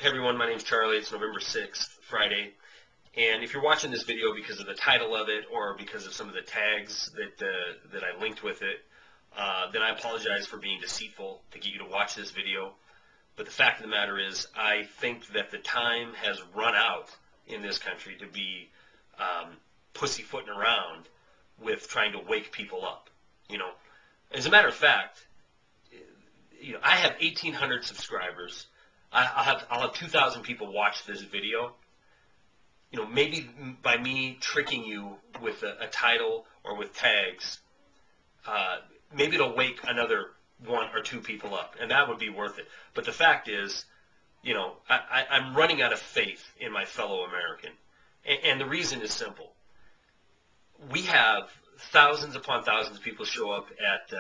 Hey everyone, my name's Charlie. It's November 6th, Friday. And if you're watching this video because of the title of it or because of some of the tags that I linked with it, then I apologize for being deceitful to get you to watch this video. But the fact of the matter is, I think that the time has run out in this country to be pussyfooting around with trying to wake people up. As a matter of fact, I have 1,800 subscribers. I'll have 2,000 people watch this video. Maybe by me tricking you with a title or with tags, maybe it'll wake another 1 or 2 people up, and that would be worth it. But the fact is, I'm running out of faith in my fellow American, and the reason is simple. We have thousands upon thousands of people show up at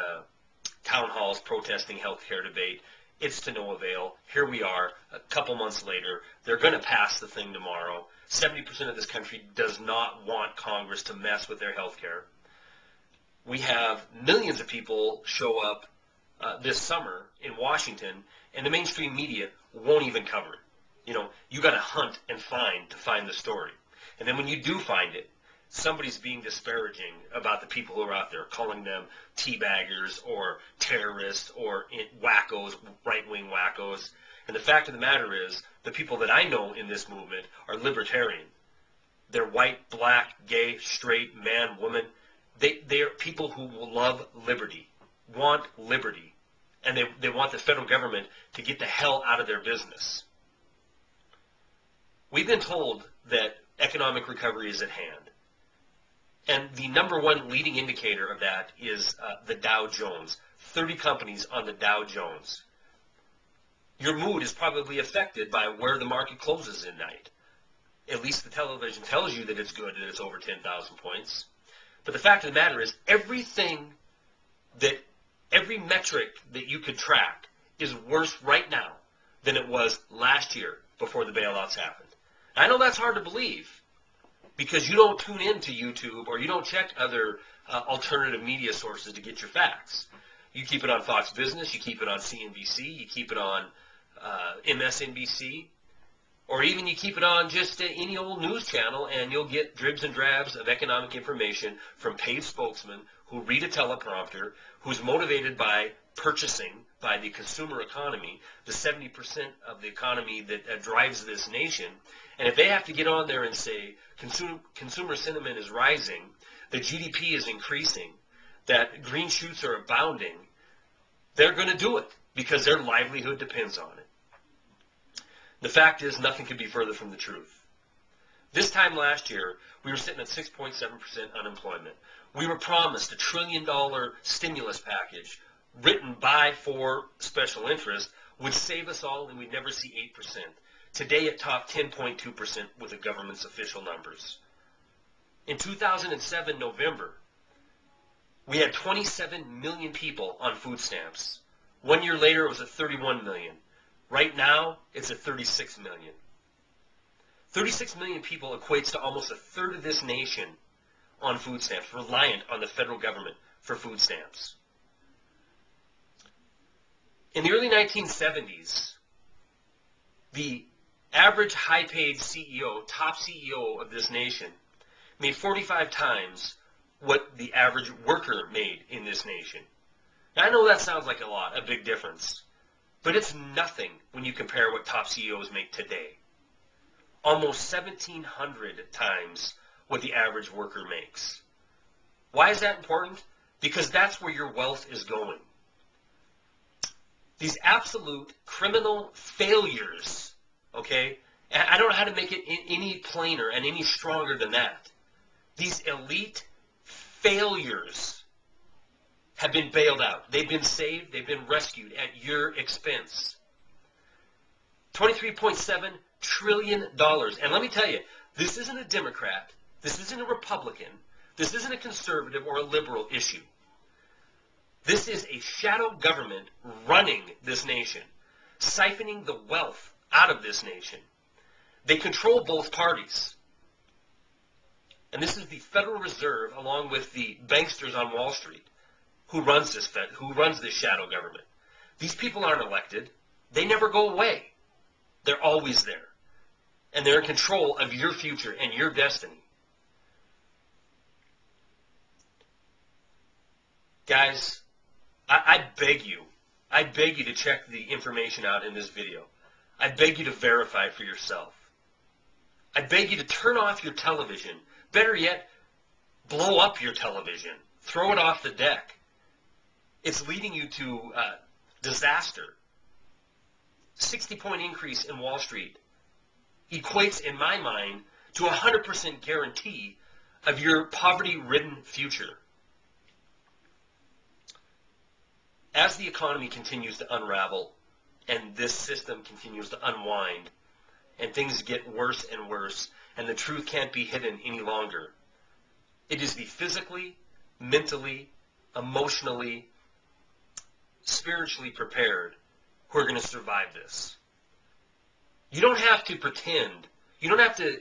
town halls protesting health care debate. It's to no avail. Here we are, a couple months later. They're going to pass the thing tomorrow. 70% of this country does not want Congress to mess with their health care. We have millions of people show up this summer in Washington, and the mainstream media won't even cover it. You got to hunt and find to find the story. And then when you do find it, somebody's being disparaging about the people who are out there, calling them teabaggers or terrorists or wackos, right-wing wackos. And the fact of the matter is, the people that I know in this movement are libertarian. They're white, black, gay, straight, man, woman. They are people who love liberty, want liberty, and they want the federal government to get the hell out of their business. We've been told that economic recovery is at hand. And the number one leading indicator of that is the Dow Jones. 30 companies on the Dow Jones. Your mood is probably affected by where the market closes at night. At least the television tells you that it's good, that it's over 10,000 points. But the fact of the matter is, every metric that you could track is worse right now than it was last year before the bailouts happened. I know that's hard to believe, because you don't tune into YouTube or you don't check other alternative media sources to get your facts. You keep it on Fox Business, you keep it on CNBC, you keep it on MSNBC, or even you keep it on just any old news channel, and you'll get dribs and drabs of economic information from paid spokesmen who read a teleprompter, who's motivated by purchasing, by the consumer economy, the 70% of the economy that drives this nation. And if they have to get on there and say consumer sentiment is rising, the GDP is increasing, that green shoots are abounding, they're going to do it because their livelihood depends on it. The fact is, nothing could be further from the truth. This time last year, we were sitting at 6.7% unemployment. We were promised $1 trillion stimulus package written by for special interest would save us all, and we'd never see 8%. Today it topped 10.2% with the government's official numbers. In 2007, November, we had 27 million people on food stamps. 1 year later, it was at 31 million. Right now, it's at 36 million. 36 million people equates to almost a third of this nation on food stamps, reliant on the federal government for food stamps. In the early 1970s, the average high-paid CEO, top CEO of this nation, made 45 times what the average worker made in this nation. Now, I know that sounds like a lot, a big difference, but it's nothing when you compare what top CEOs make today. Almost 1,700 times what the average worker makes. Why is that important? Because that's where your wealth is going. These absolute criminal failures, okay? I don't know how to make it any plainer and any stronger than that. These elite failures have been bailed out. They've been saved. They've been rescued at your expense. $23.7 trillion. And let me tell you, this isn't a Democrat. This isn't a Republican. This isn't a conservative or a liberal issue. This is a shadow government running this nation, siphoning the wealth out of this nation. They control both parties. And this is the Federal Reserve, along with the banksters on Wall Street, who runs this shadow government. These people aren't elected. They never go away. They're always there. And they're in control of your future and your destiny. Guys, I beg you to check the information out in this video. I beg you to verify it for yourself. I beg you to turn off your television. Better yet, blow up your television. Throw it off the deck. It's leading you to disaster. 60-point increase in Wall Street equates, in my mind, to a 100% guarantee of your poverty-ridden future. As the economy continues to unravel and this system continues to unwind and things get worse and worse and the truth can't be hidden any longer, it is the physically, mentally, emotionally, spiritually prepared who are going to survive this. You don't have to pretend. You don't have to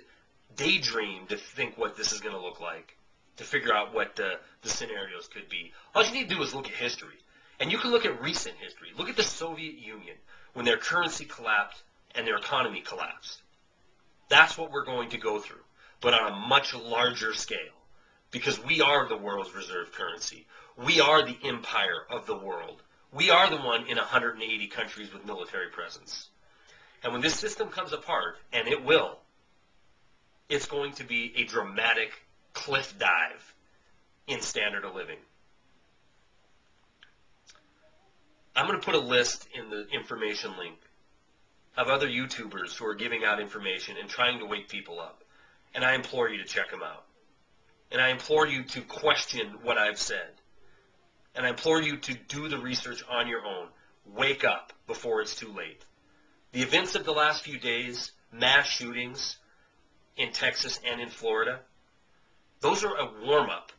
daydream to think what this is going to look like, to figure out what the scenarios could be. All you need to do is look at history. And you can look at recent history. Look at the Soviet Union when their currency collapsed and their economy collapsed. That's what we're going to go through, but on a much larger scale, because we are the world's reserve currency. We are the empire of the world. We are the one in 180 countries with military presence. And when this system comes apart, and it will, it's going to be a dramatic cliff dive in standard of living. I'm going to put a list in the information link of other YouTubers who are giving out information and trying to wake people up. And I implore you to check them out. And I implore you to question what I've said. And I implore you to do the research on your own. Wake up before it's too late. The events of the last few days, mass shootings in Texas and in Florida, those are a warm-up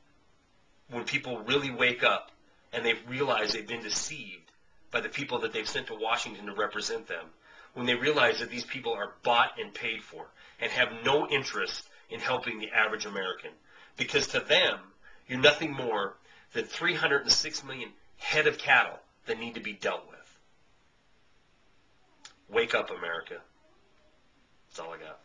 when people really wake up and they realize they've been deceived by the people that they've sent to Washington to represent them, when they realize that these people are bought and paid for and have no interest in helping the average American. Because to them, you're nothing more than 306 million head of cattle that need to be dealt with. Wake up, America. That's all I got.